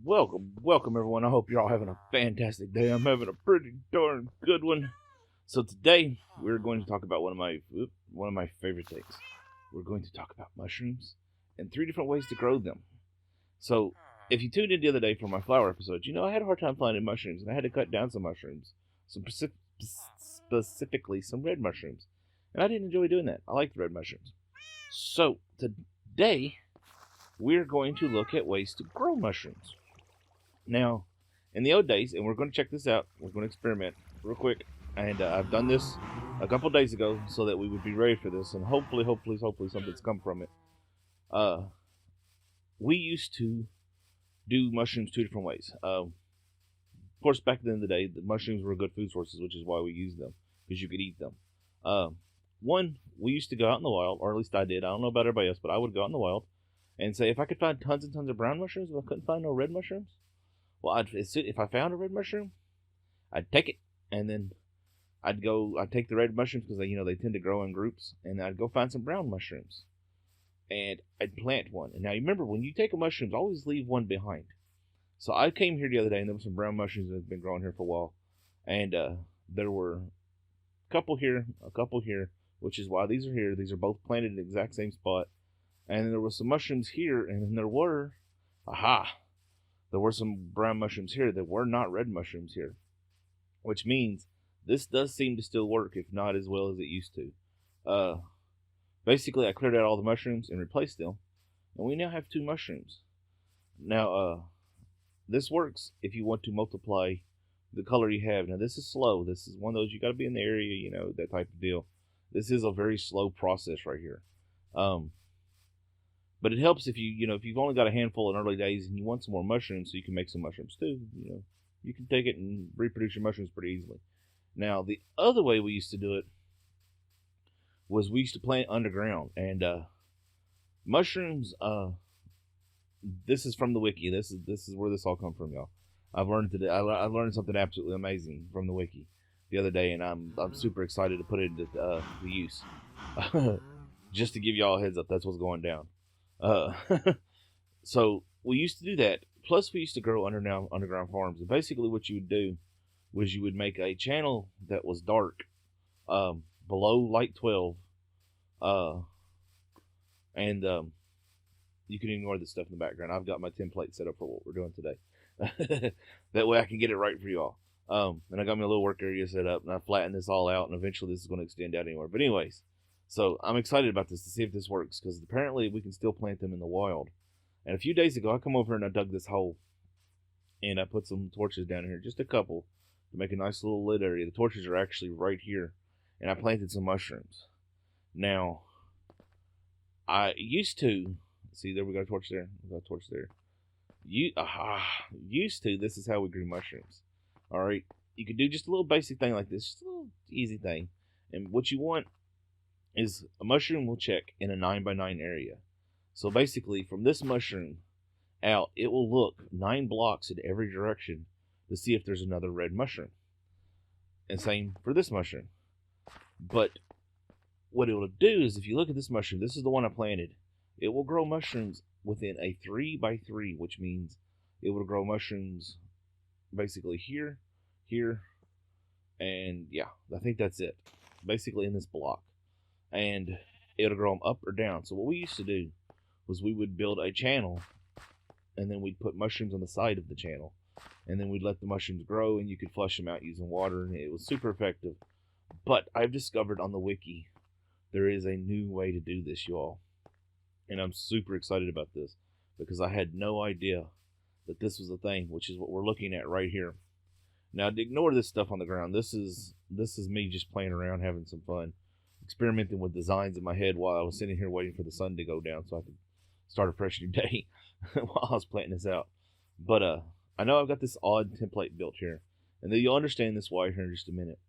Welcome everyone. I hope you're all having a fantastic day. I'm having a pretty darn good one. So today we're going to talk about one of my favorite things. We're going to talk about mushrooms and 3 different ways to grow them. So if you tuned in the other day for my flower episode, you know I had a hard time finding mushrooms, and I had to cut down some mushrooms, specifically some red mushrooms, and I didn't enjoy doing that. I like the red mushrooms. So today we're going to look at ways to grow mushrooms. Now, in the old days, and we're going to check this out, we're going to experiment real quick, and I've done this a couple days ago so that we would be ready for this, and hopefully something's come from it. We used to do mushrooms 2 different ways. Of course, back then in the day, the mushrooms were good food sources, which is why we used them, because you could eat them. One, we used to go out in the wild, or at least I did. I don't know about everybody else, but I would go out in the wild and say, if I could find tons and tons of brown mushrooms, but I couldn't find no red mushrooms, well, if I found a red mushroom, I'd take it, and then I'd take the red mushrooms because they tend to grow in groups, and I'd go find some brown mushrooms, and I'd plant one. And now you remember, when you take a mushroom, always leave one behind. So I came here the other day, and there were some brown mushrooms that had been growing here for a while, and there were a couple here, which is why these are here. These are both planted in the exact same spot. And there were some mushrooms here, and then there were some brown mushrooms here that were not red mushrooms here, which means this does seem to still work, if not as well as it used to. Basically, I cleared out all the mushrooms and replaced them, and we now have 2 mushrooms. Now, this works if you want to multiply the color you have. Now, this is slow. This is one of those, you got to be in the area, that type of deal. This is a very slow process right here. But it helps if you've only got a handful in early days and you want some more mushrooms so you can make some mushrooms too. You can take it and reproduce your mushrooms pretty easily. Now, the other way we used to do it was we used to plant underground. And mushrooms, this is from the wiki. This is where this all comes from, y'all. I've learned today. I learned something absolutely amazing from the wiki the other day, and I'm super excited to put it into the use. Just to give y'all a heads up, that's what's going down. So we used to do that. Plus, we used to grow underground farms. And basically, what you would do was you would make a channel that was dark, below light 12, and you can ignore the stuff in the background. I've got my template set up for what we're doing today. That way, I can get it right for y'all. And I got me a little work area set up, and I flattened this all out, and eventually, this is going to extend out anywhere. But anyways. So I'm excited about this to see if this works, because apparently we can still plant them in the wild. And a few days ago, I come over and I dug this hole, and I put some torches down here, just a couple, to make a nice little lit area. The torches are actually right here, and I planted some mushrooms. Now, I used to, see there, we got a torch there, used to, this is how we grew mushrooms. Alright, you could do just a little basic thing like this, just a little easy thing. And what you want is a mushroom will check in a 9x9 area. So basically, from this mushroom out, it will look 9 blocks in every direction to see if there's another red mushroom. And same for this mushroom. But what it will do is, if you look at this mushroom, this is the one I planted. It will grow mushrooms within a 3x3, which means it will grow mushrooms basically here, and yeah, I think that's it. Basically in this block. And it'll grow them up or down. So what we used to do was we would build a channel, and then we'd put mushrooms on the side of the channel, and then we'd let the mushrooms grow, and you could flush them out using water, and it was super effective. But I've discovered on the wiki there is a new way to do this, y'all, and I'm super excited about this because I had no idea that this was a thing, which is what we're looking at right here. Now, ignore this stuff on the ground. This is me just playing around, having some fun, experimenting with designs in my head while I was sitting here waiting for the sun to go down so I could start a fresh new day while I was planting this out. But I know I've got this odd template built here, and then you'll understand this wire here in just a minute.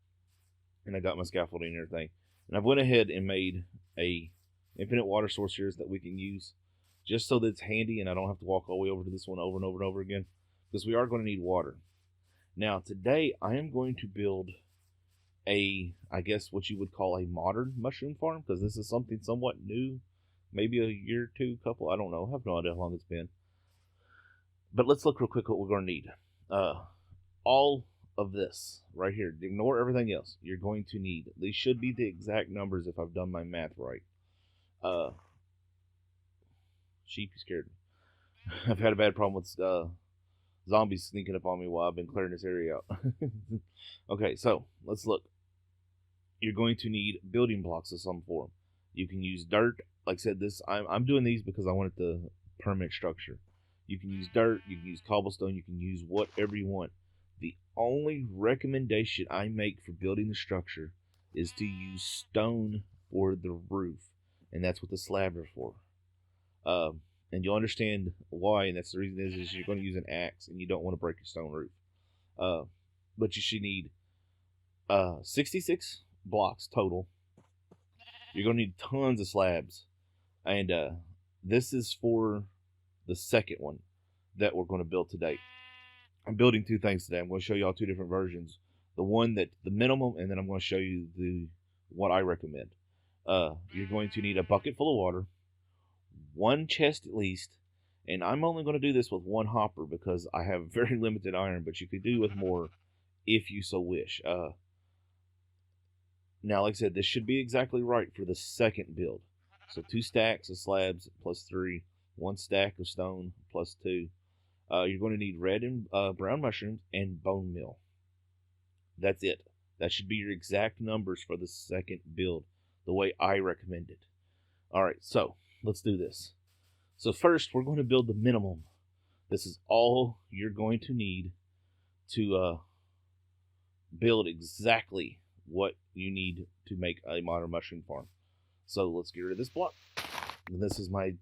And I got my scaffolding and everything, and I've went ahead and made a infinite water source here that we can use, just so that it's handy and I don't have to walk all the way over to this one over and over and over again, because we are going to need water. Now today I am going to build I guess what you would call a modern mushroom farm, because this is something somewhat new, maybe a year or two, couple, I don't know, I have no idea how long it's been. But let's look real quick what we're going to need. All of this right here, ignore everything else. You're going to need, these should be the exact numbers if I've done my math right. Sheep, you scared me. I've had a bad problem with zombies sneaking up on me while I've been clearing this area out. Okay, so let's look. You're going to need building blocks of some form. You can use dirt. Like I said, this I'm doing these because I wanted the permanent structure. You can use dirt, you can use cobblestone, you can use whatever you want. The only recommendation I make for building the structure is to use stone for the roof, and that's what the slabs are for. And you'll understand why, and that's the reason is you're going to use an axe, and you don't want to break your stone roof. But you should need 66 blocks total. You're going to need tons of slabs, and this is for the second one that we're going to build today. I'm building two things today. I'm going to show you all two different versions. The one that the minimum, and then I'm going to show you the what I recommend. You're going to need a bucket full of water, one chest at least, and I'm only going to do this with one hopper because I have very limited iron, but you could do with more if you so wish. Now, like I said, this should be exactly right for the second build. So 2 stacks of slabs plus 3, 1 stack of stone plus 2. You're going to need red and brown mushrooms and bone meal. That's it. That should be your exact numbers for the second build, the way I recommend it. Alright, so let's do this. So first, we're going to build the minimum. This is all you're going to need to build exactly what you need to make a modern mushroom farm. So let's get rid of this block. And this is my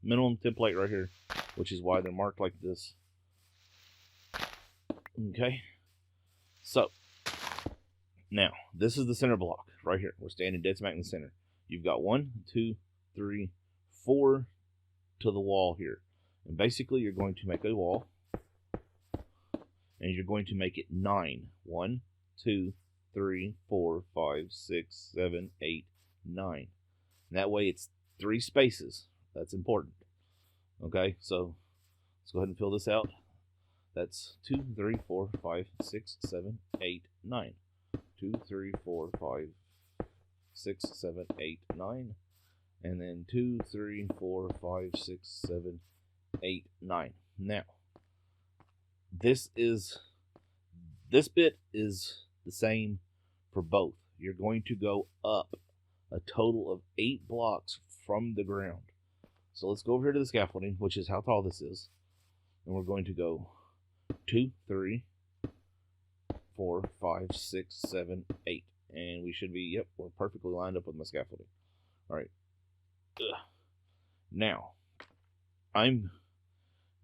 minimum template right here, which is why they're marked like this. Okay. So now this is the center block right here. We're standing dead smack in the center. You've got 1, 2, 3, 4 to the wall here. And basically you're going to make a wall, and you're going to make it 9. 1, 2, 3, 4, 5, 6, 7, 8, 9. And that way it's 3 spaces. That's important. Okay, so let's go ahead and fill this out. That's 2, 3, 4, 5, 6, 7, 8, 9. 2, 3, 4, 5, 6, 7, 8, 9. And then 2, 3, 4, 5, 6, 7, 8, 9. Now, this bit is the same for both. You're going to go up a total of 8 blocks from the ground. So let's go over here to the scaffolding, which is how tall this is. And we're going to go 2, 3, 4, 5, 6, 7, 8. And we should be, yep, we're perfectly lined up with my scaffolding. All right. Now, I'm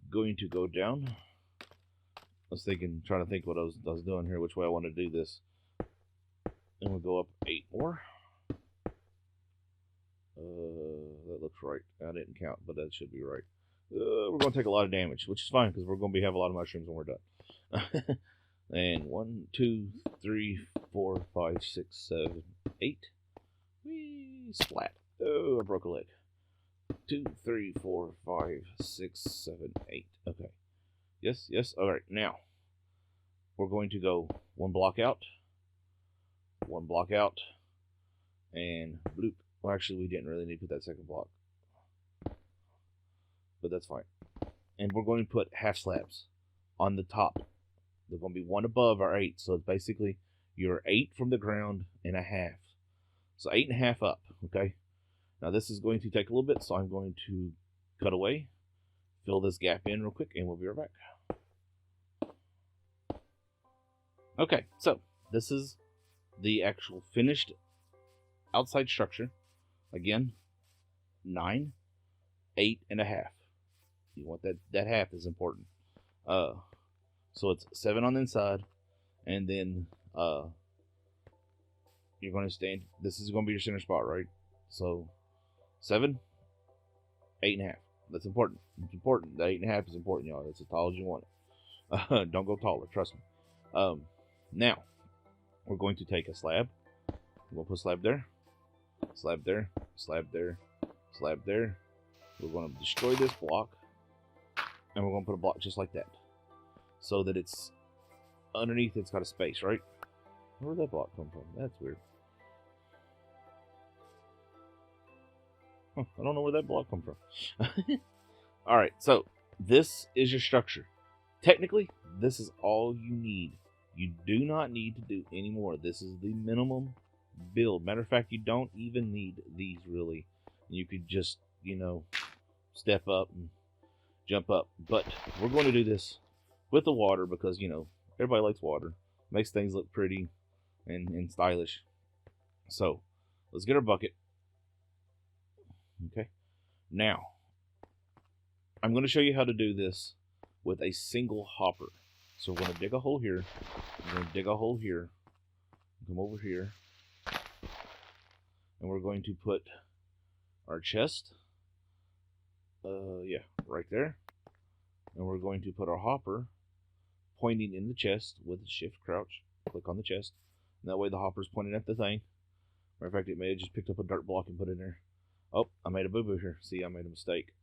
going to go down. I was trying to think what I was doing here, which way I want to do this. And we'll go up 8 more. That looks right. I didn't count, but that should be right. We're going to take a lot of damage, which is fine because we're going to have a lot of mushrooms when we're done. And 1, 2, 3, 4, 5, 6, 7, 8. Whee! Splat. Oh, I broke a leg. 2, 3, 4, 5, 6, 7, 8. Okay. Yes, yes. All right. Now, we're going to go 1 block out, 1 block out, and bloop. Well, actually, we didn't really need to put that second block, but that's fine. And we're going to put half slabs on the top. They're going to be 1 above our 8, so it's basically you're 8 from the ground and a half. So 8 and a half up, okay? Now this is going to take a little bit, so I'm going to cut away, fill this gap in real quick, and we'll be right back. Okay, so this is the actual finished outside structure. Again, 9, 8 and a half. You want that half is important. So it's 7 on the inside, and then you're going to stand. This is going to be your center spot, right? So 7, 8 and a half. That's important. It's important. That 8 and a half is important, y'all. It's as tall as you want it. Don't go taller. Trust me. Now we're going to take a slab. We're going to put a slab there, slab there, slab there, slab there. We're going to destroy this block, And we're going to put a block just like that. So that it's underneath, it's got a space, right? Where'd that block come from? That's weird. Huh, I don't know where that block come from. Alright, so this is your structure. Technically, this is all you need. You do not need to do any more. This is the minimum build. Matter of fact, you don't even need these really. You could just, you know, step up and jump up. But we're going to do this with the water because, you know, everybody likes water. Makes things look pretty and stylish. So, let's get our bucket. Okay. Now, I'm going to show you how to do this with a single hopper. So we're going to dig a hole here. We're going to dig a hole here. Come over here. And we're going to put our chest. Yeah, right there. And we're going to put our hopper pointing in the chest with a shift crouch. Click on the chest. And that way the hopper's pointing at the thing. Matter of fact, it may have just picked up a dirt block and put it in there. Oh, I made a boo-boo here. See, I made a mistake.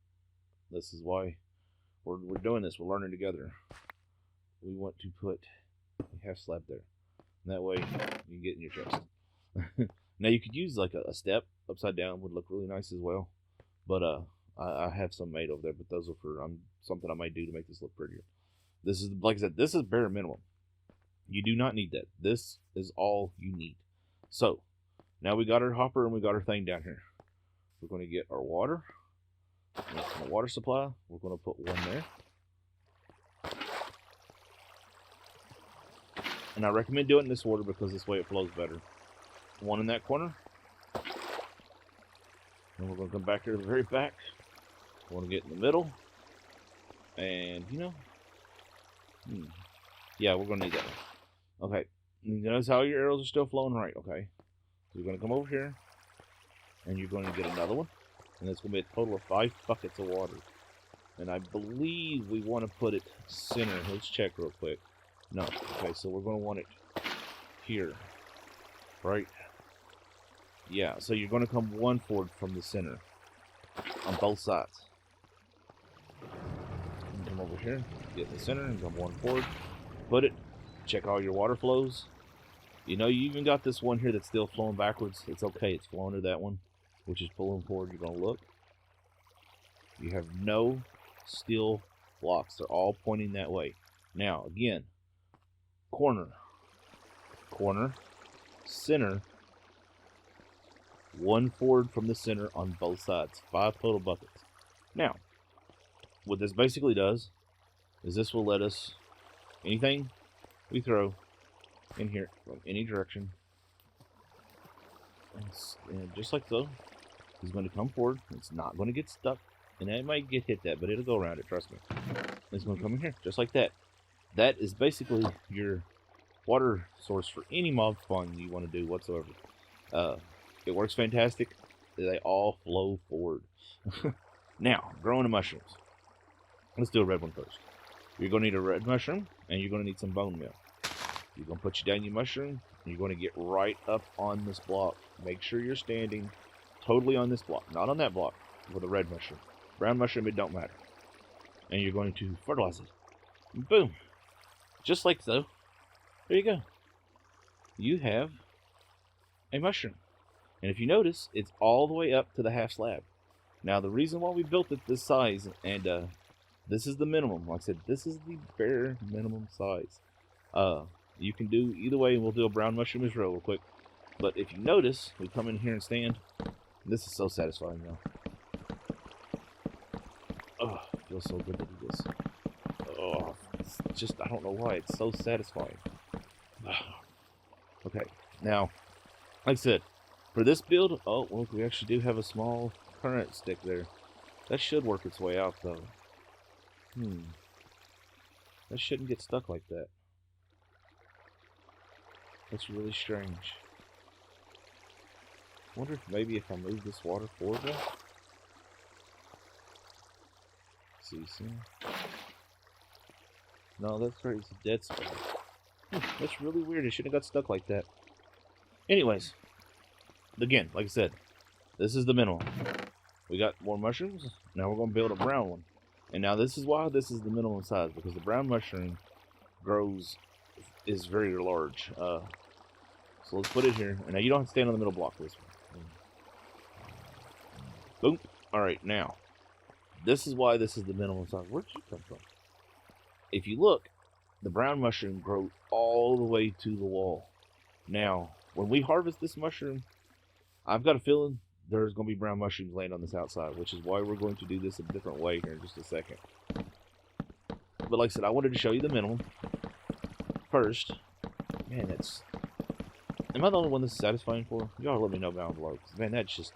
This is why we're doing this. We're learning together. We want to put a half slab there. And that way you can get in your chest. Now you could use like a step upside down. Would look really nice as well. But I have some made over there. But those are for something I might do to make this look prettier. This is, like I said, this is bare minimum. You do not need that. This is all you need. So now we got our hopper and we got our thing down here. We're going to get our water. The water supply. We're going to put one there. And I recommend doing it in this order because this way it flows better. One in that corner. And we're going to come back here to the very back. We want to get in the middle. And, you know. Yeah, we're going to need that one. Okay. You notice how your arrows are still flowing right, okay? So you're going to come over here. And you're going to get another one. And it's going to be a total of 5 buckets of water. And I believe we want to put it center. Let's check real quick. No. Okay, so we're going to want it here. Right? Yeah, so you're going to come one forward from the center. On both sides. And come over here. Get in the center and come one forward. Put it. Check all your water flows. You know, you even got this one here that's still flowing backwards. It's okay. It's flowing to that one, which is pulling forward. You're going to look. You have no steel blocks. They're all pointing that way. Now, again, corner, center, one forward from the center on both sides. 5 total buckets. Now, what this basically does is this will let us, anything we throw in here from any direction, and just like so, he's going to come forward. It's not going to get stuck, and it might get hit that, but it'll go around it, trust me. It's going to come in here, just like that. That is basically your water source for any mob spawn you want to do whatsoever. It works fantastic. They all flow forward. Now, growing the mushrooms. Let's do a red one first. You're going to need a red mushroom, and you're going to need some bone meal. You're going to put you down your mushroom, and you're going to get right up on this block. Make sure you're standing totally on this block, not on that block, with a red mushroom. Brown mushroom, it don't matter. And you're going to fertilize it. And boom. Just like so. There you go. You have a mushroom. And if you notice, it's all the way up to the half slab. Now, the reason why we built it this size, and this is the minimum. Like I said, this is the bare minimum size. You can do either way, and we'll do a brown mushroom as real quick. But if you notice, we come in here and stand. This is so satisfying now. Oh, it feels so good to do this. Oh, it's just, I don't know why, it's so satisfying. Okay, now, like I said, for this build, oh, well, we actually do have a small current stick there. That should work its way out, though. That shouldn't get stuck like that. That's really strange. I wonder if maybe if I move this water forward now. See. No, that's right, it's a dead spot. That's really weird. It shouldn't have got stuck like that. Anyways, again, like I said, this is the minimum. We got more mushrooms. Now we're going to build a brown one. And now this is why this is the minimum size, because the brown mushroom is very large. So let's put it here. And now you don't have to stand on the middle block this one. Boom. Alright, now, this is why this is the minimum size. Where'd you come from? If you look, the brown mushroom grows all the way to the wall. Now, when we harvest this mushroom, I've got a feeling there's going to be brown mushrooms laying on this outside, which is why we're going to do this a different way here in just a second. But like I said, I wanted to show you the minimum first. Man, am I the only one this is satisfying for? Y'all let me know down below. Man, I just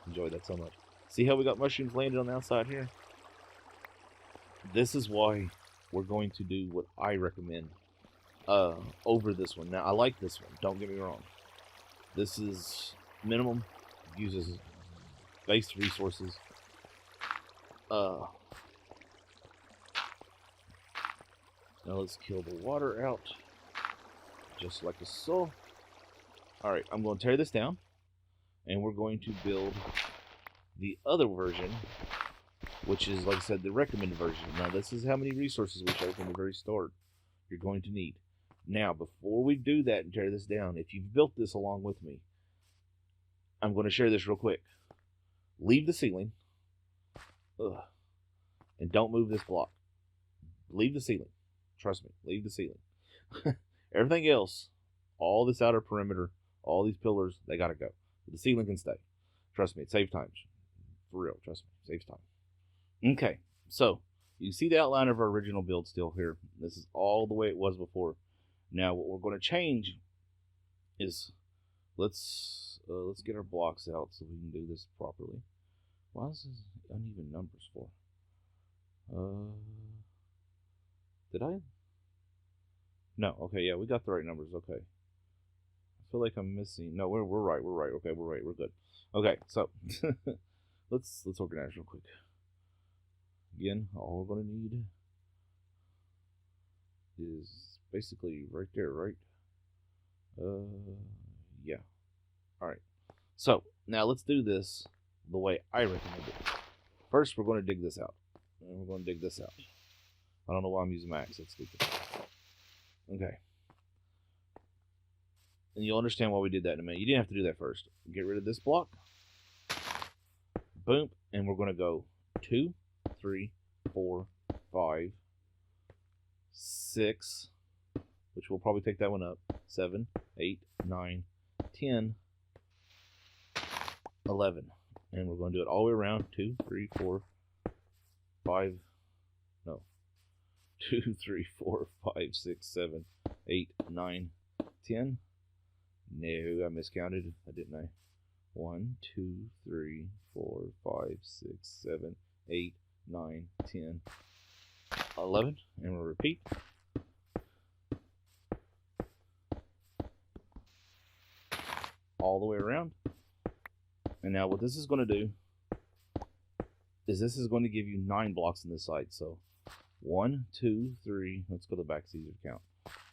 enjoy that so much. See how we got mushrooms landed on the outside here? This is why we're going to do what I recommend over this one. Now, I like this one. Don't get me wrong. This is minimum. Uses base resources. Now let's kill the water out. Just like so. Alright, I'm going to tear this down. And we're going to build the other version, which is, like I said, the recommended version. Now, this is how many resources we showed from the very start you're going to need. Now, before we do that and tear this down, if you've built this along with me, I'm going to share this real quick. Leave the ceiling. And don't move this block. Leave the ceiling. Trust me, leave the ceiling. Everything else, all this outer perimeter, all these pillars, they got to go. But the ceiling can stay. Trust me, it saves time. For real, trust me, saves time. Okay, so you see the outline of our original build still here. This is all the way it was before. Now what we're going to change is let's get our blocks out so we can do this properly. Why is this uneven numbers for? Did I? No. Okay, yeah, we got the right numbers. Okay. I feel like I'm missing. No, we're right. We're right. Okay, we're right. We're good. Okay, so let's organize real quick. Again, all we're gonna need is basically right there, right? Yeah. All right. So now let's do this the way I recommend it. First, we're going to dig this out. And we're going to dig this out. I don't know why I'm using max. That's stupid. Okay. And you'll understand why we did that in a minute. You didn't have to do that first. Get rid of this block. Boom. And we're going to go 2, 3, 4, 5, 6, which we'll probably take that one up. 7, 8, 9, 10, 11. And we're going to do it all the way around. 2, 3, 4, 5. No. 2, 3, 4, 5, 6, 7, 8, 9, 10. No, I miscounted, didn't I? 1, 2, 3, 4, 5, 6, 7, 8, 9, 10, 11. And we'll repeat. All the way around. And now what this is going to do is this is going to give you 9 blocks on this side. So 1, 2, 3. Let's go to the back so easier to count.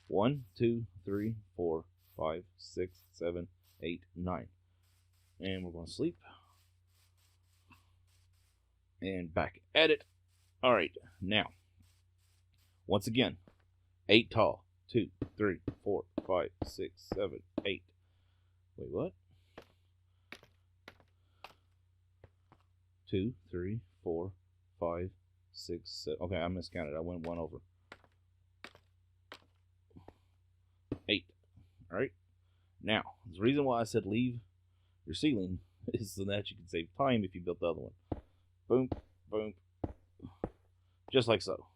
1, 2, 3, 4, 5, 6, 7, 8, 9. And we're going to sleep. And back at it. All right. Now, once again, 8 tall. 2, 3, 4, 5, 6, 7, 8. Wait, what? 2, 3, 4, 5, 6, 7. Okay, I miscounted. I went 1 over. 8. All right. Now, the reason why I said leave your ceiling is so that you can save time if you built the other one. Boom, boom. Just like so.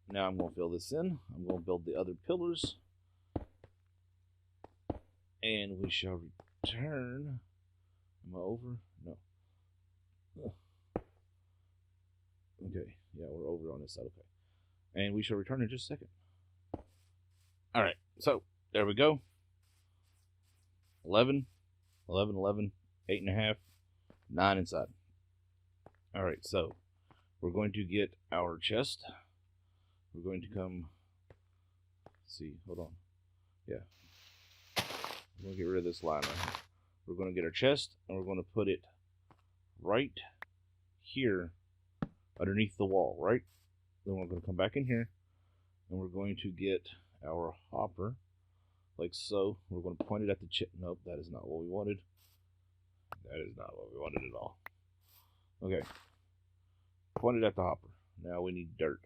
Now I'm going to fill this in. I'm going to build the other pillars. And we shall return. Am I over? No. Okay. Yeah, we're over on this side. Okay. And we shall return in just a second. All right. So, there we go. 11, 11, 11, 8.5, 9 inside. All right. So, we're going to get our chest. We're going to come. Let's see. Hold on. Yeah. We're going to get rid of this line right here. We're going to get our chest, and we're going to put it right here underneath the wall, right? Then we're going to come back in here, and we're going to get our hopper, like so. We're going to point it at the chip. Nope, that is not what we wanted. That is not what we wanted at all. Okay. Point it at the hopper. Now we need dirt,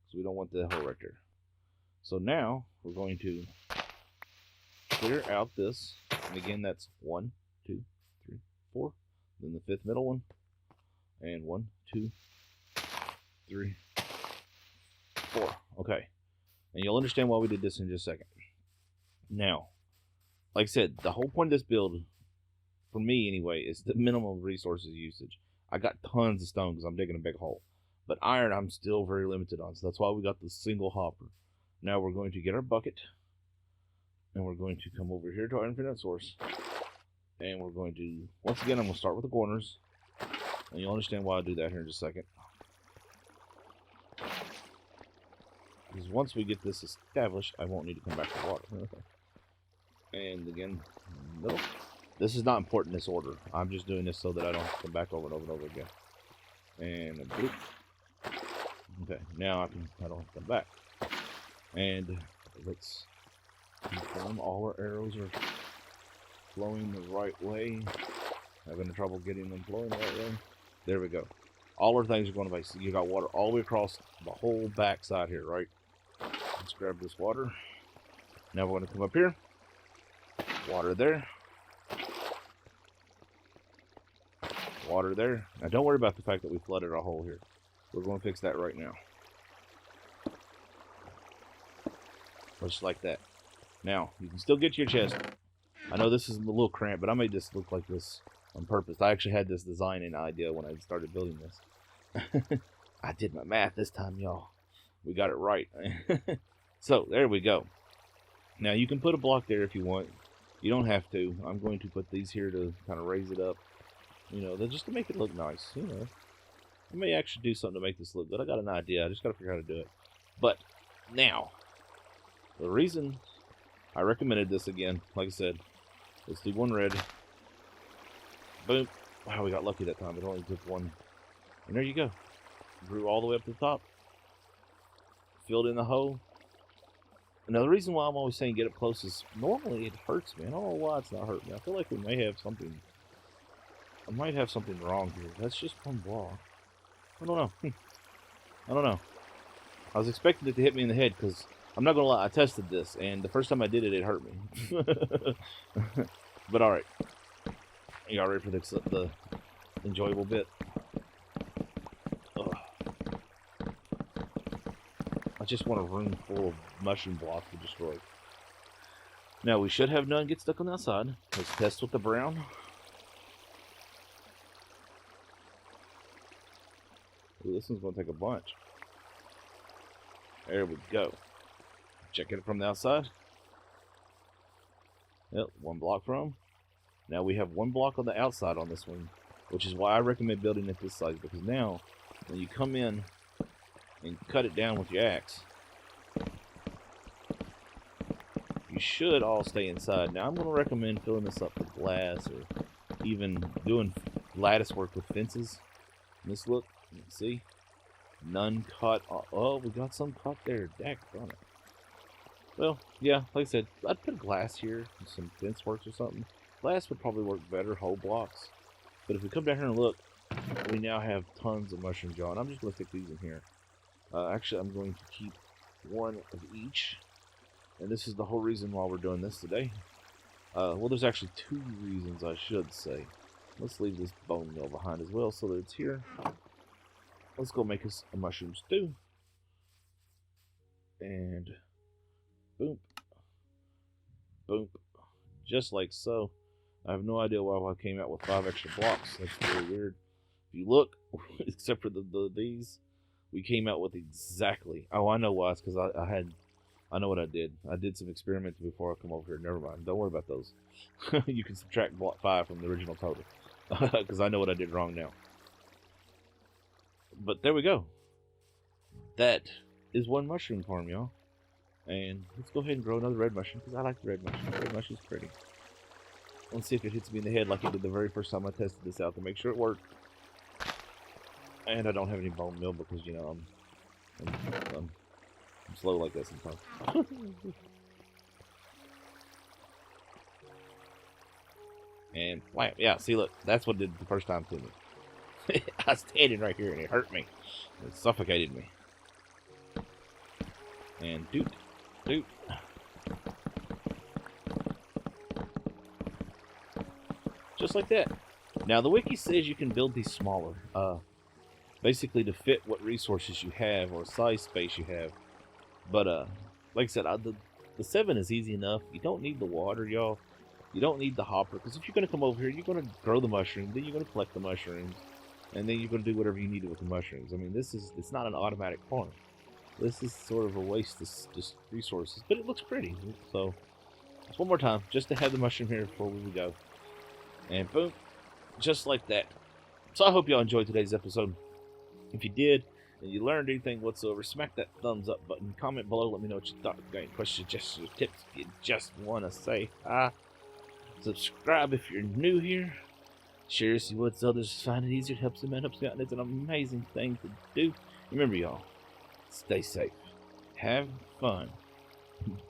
so we don't want the hole right there. So now we're going to clear out this, and again that's 1, 2, 3, 4. Then the fifth middle one, and 1, 2, 3, 4. Okay, and you'll understand why we did this in just a second. Now, like I said, the whole point of this build, for me anyway, is the minimum resources usage. I got tons of stone because I'm digging a big hole. But iron I'm still very limited on, so that's why we got the single hopper. Now we're going to get our bucket, and we're going to come over here to our infinite source. And we're going to, once again, I'm going to start with the corners. And you'll understand why I do that here in just a second. Because once we get this established, I won't need to come back to water. And again, middle. This is not important in this order. I'm just doing this so that I don't have to come back over and over and over again. And a bloop. Okay, now I don't have to come back. And let's confirm all our arrows are flowing the right way. Having trouble getting them flowing the right way. There we go. All our things are going to base. You got water all the way across the whole back side here, right? Let's grab this water. Now we're going to come up here. Water there. Water there. Now don't worry about the fact that we flooded our hole here. We're going to fix that right now. Just like that. Now, you can still get to your chest. I know this is a little cramped, but I made this look like this on purpose. I actually had this design and idea when I started building this. I did my math this time, y'all. We got it right. So, there we go. Now, you can put a block there if you want. You don't have to. I'm going to put these here to kind of raise it up. You know, just to make it look nice. You know, I may actually do something to make this look good. I got an idea. I just got to figure out how to do it. But, now, the reason I recommended this again, like I said, let's do one red. Boom. Wow, we got lucky that time. It only took one. And there you go. Grew all the way up to the top. Filled in the hole. Now, the reason why I'm always saying get up close is normally it hurts me. I don't know why it's not hurting me. I feel like we may have something. I might have something wrong here. That's just one block. I don't know. I don't know. I was expecting it to hit me in the head because I'm not going to lie. I tested this, and the first time I did it, it hurt me. But alright. Y'all ready for the enjoyable bit? Ugh. I just want a room full of mushroom blocks to destroy. Now, we should have none get stuck on the outside. Let's test with the brown. Ooh, this one's going to take a bunch. There we go. Check it from the outside. Yep, one block from. Now we have one block on the outside on this one, which is why I recommend building it this size, because now when you come in and cut it down with your axe, you should all stay inside. Now I'm going to recommend filling this up with glass or even doing lattice work with fences. This look, let's see, none caught. Oh, we got some caught there. Daggone it. Well, yeah, like I said, I'd put glass here, some fence works or something. Glass would probably work better, whole blocks. But if we come down here and look, we now have tons of mushroom jaw, and I'm just going to stick these in here. Actually, I'm going to keep one of each, and this is the whole reason why we're doing this today. Well, there's actually two reasons, I should say. Let's leave this bone meal behind as well so that it's here. Let's go make us a mushroom stew. And boom. Boom. Just like so. I have no idea why I came out with 5 extra blocks. That's really weird. If you look, except for these, we came out with exactly. Oh, I know why. It's because I know what I did. I did some experiments before I come over here. Never mind. Don't worry about those. You can subtract block 5 from the original total. Because I know what I did wrong now. But there we go. That is one mushroom farm, y'all. And let's go ahead and grow another red mushroom, because I like the red mushroom. The red mushroom's pretty. Let's see if it hits me in the head like it did the very first time I tested this out to make sure it worked. And I don't have any bone meal because, you know, I'm slow like that sometimes. And wham, yeah, see, look, that's what did it the first time to me. I was standing right here and it hurt me. It suffocated me. And doot, doot. Just like that. Now, the wiki says you can build these smaller, basically to fit what resources you have or size space you have. But, like I said, the 7 is easy enough. You don't need the water, y'all. You don't need the hopper, because if you're going to come over here, you're going to grow the mushrooms, then you're going to collect the mushrooms, and then you're going to do whatever you need with the mushrooms. I mean, it's not an automatic farm. This is sort of a waste of just resources, but it looks pretty. So, just one more time, just to have the mushroom here before we go. And boom, just like that. So I hope y'all enjoyed today's episode. If you did, and you learned anything whatsoever, smack that thumbs up button. Comment below, let me know what you thought. Got any questions, suggestions, or tips you just want to say hi. Subscribe if you're new here. Share, see what others find it easier. Helps them out, helps me out, and it's an amazing thing to do. Remember, y'all, stay safe, have fun,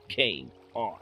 game on.